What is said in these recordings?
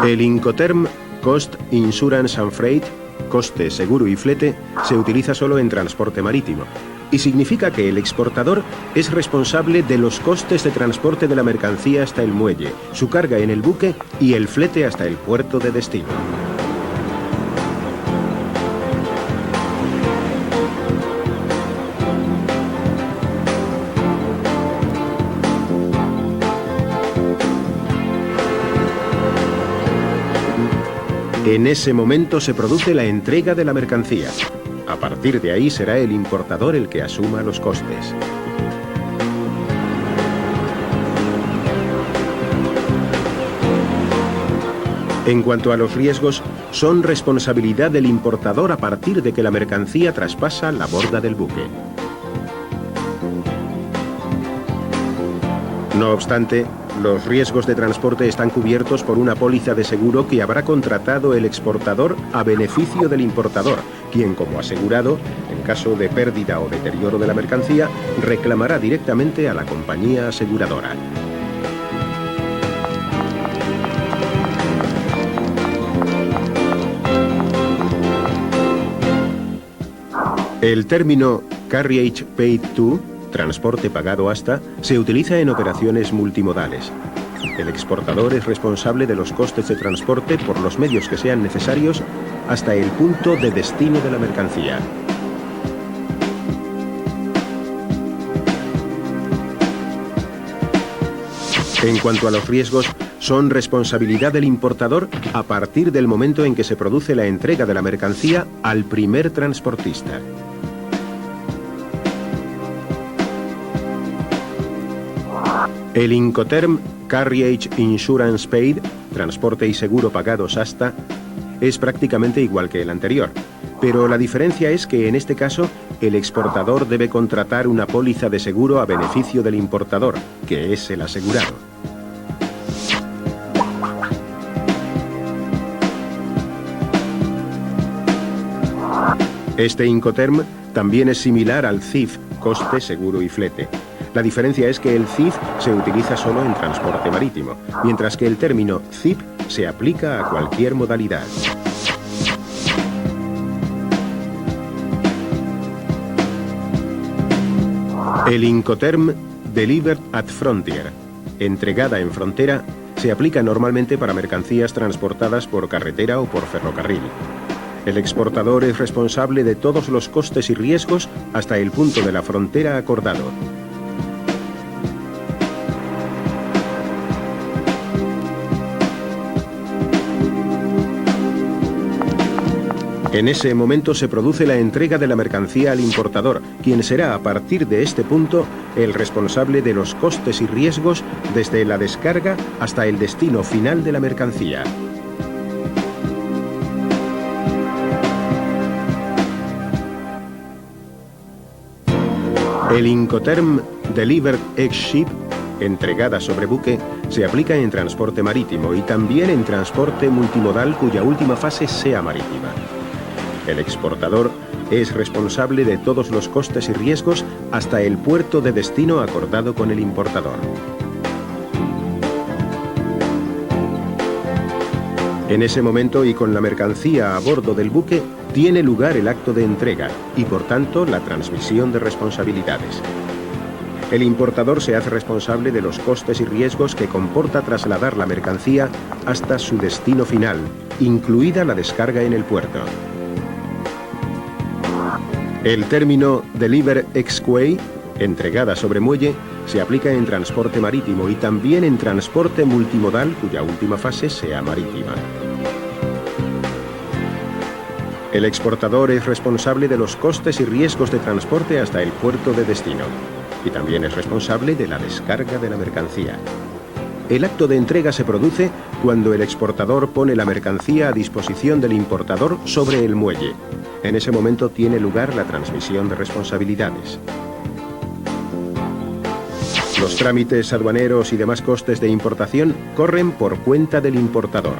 El Incoterm Cost, Insurance and Freight, coste, seguro y flete, se utiliza solo en transporte marítimo y significa que el exportador es responsable de los costes de transporte de la mercancía hasta el muelle, su carga en el buque y el flete hasta el puerto de destino. En ese momento se produce la entrega de la mercancía. A partir de ahí será el importador el que asuma los costes. En cuanto a los riesgos, son responsabilidad del importador a partir de que la mercancía traspasa la borda del buque. No obstante, los riesgos de transporte están cubiertos por una póliza de seguro que habrá contratado el exportador a beneficio del importador, quien como asegurado, en caso de pérdida o deterioro de la mercancía, reclamará directamente a la compañía aseguradora. El término Carriage Paid To, transporte pagado hasta, se utiliza en operaciones multimodales. El exportador es responsable de los costes de transporte por los medios que sean necesarios hasta el punto de destino de la mercancía. En cuanto a los riesgos, son responsabilidad del importador a partir del momento en que se produce la entrega de la mercancía al primer transportista. El Incoterm Carriage Insurance Paid, transporte y seguro pagados hasta, es prácticamente igual que el anterior, pero la diferencia es que en este caso el exportador debe contratar una póliza de seguro a beneficio del importador, que es el asegurado. Este Incoterm también es similar al CIF, coste, seguro y flete. La diferencia es que el CIF se utiliza solo en transporte marítimo, mientras que el término CIP se aplica a cualquier modalidad. El Incoterm Delivered at Frontier, entregada en frontera, se aplica normalmente para mercancías transportadas por carretera o por ferrocarril. El exportador es responsable de todos los costes y riesgos hasta el punto de la frontera acordado. En ese momento se produce la entrega de la mercancía al importador, quien será a partir de este punto el responsable de los costes y riesgos desde la descarga hasta el destino final de la mercancía. El Incoterm Delivered ex-ship, entregada sobre buque, se aplica en transporte marítimo y también en transporte multimodal cuya última fase sea marítima. El exportador es responsable de todos los costes y riesgos hasta el puerto de destino acordado con el importador. En ese momento y con la mercancía a bordo del buque, tiene lugar el acto de entrega y, por tanto, la transmisión de responsabilidades. El importador se hace responsable de los costes y riesgos que comporta trasladar la mercancía hasta su destino final, incluida la descarga en el puerto. El término Deliver ex quay, entregada sobre muelle, se aplica en transporte marítimo y también en transporte multimodal cuya última fase sea marítima. El exportador es responsable de los costes y riesgos de transporte hasta el puerto de destino y también es responsable de la descarga de la mercancía. El acto de entrega se produce cuando el exportador pone la mercancía a disposición del importador sobre el muelle. En ese momento tiene lugar la transmisión de responsabilidades. Los trámites aduaneros y demás costes de importación corren por cuenta del importador.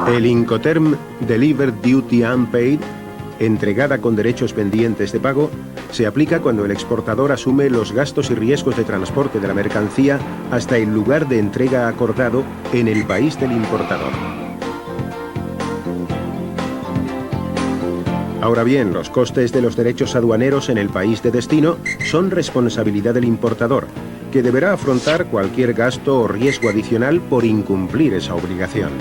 El Incoterm Delivered Duty Unpaid, entregada con derechos pendientes de pago, se aplica cuando el exportador asume los gastos y riesgos de transporte de la mercancía hasta el lugar de entrega acordado en el país del importador. Ahora bien, los costes de los derechos aduaneros en el país de destino son responsabilidad del importador, que deberá afrontar cualquier gasto o riesgo adicional por incumplir esa obligación.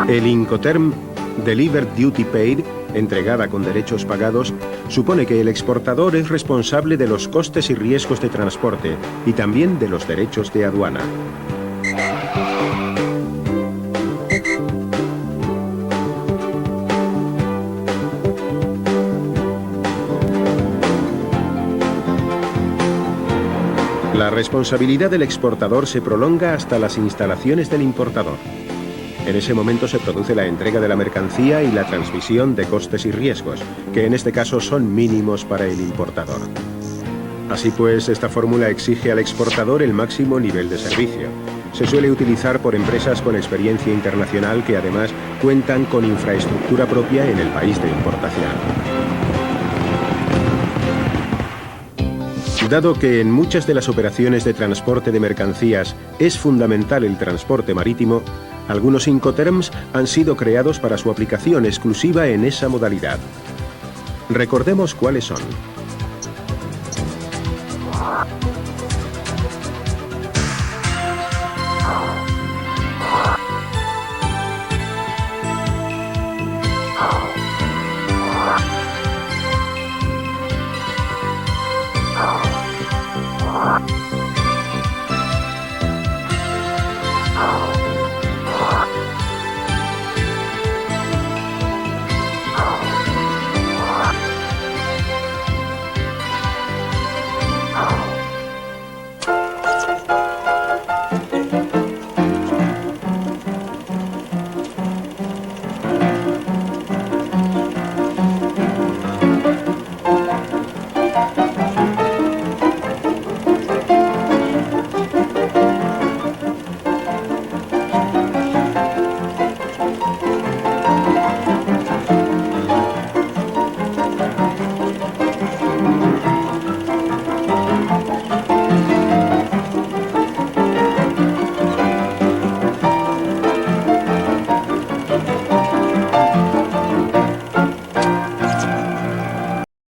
El Incoterm Delivered Duty Paid, entregada con derechos pagados, supone que el exportador es responsable de los costes y riesgos de transporte y también de los derechos de aduana. La responsabilidad del exportador se prolonga hasta las instalaciones del importador. En ese momento se produce la entrega de la mercancía y la transmisión de costes y riesgos, que en este caso son mínimos para el importador. Así pues, esta fórmula exige al exportador el máximo nivel de servicio. Se suele utilizar por empresas con experiencia internacional que además cuentan con infraestructura propia en el país de importación. Dado que en muchas de las operaciones de transporte de mercancías es fundamental el transporte marítimo, algunos Incoterms han sido creados para su aplicación exclusiva en esa modalidad. Recordemos cuáles son.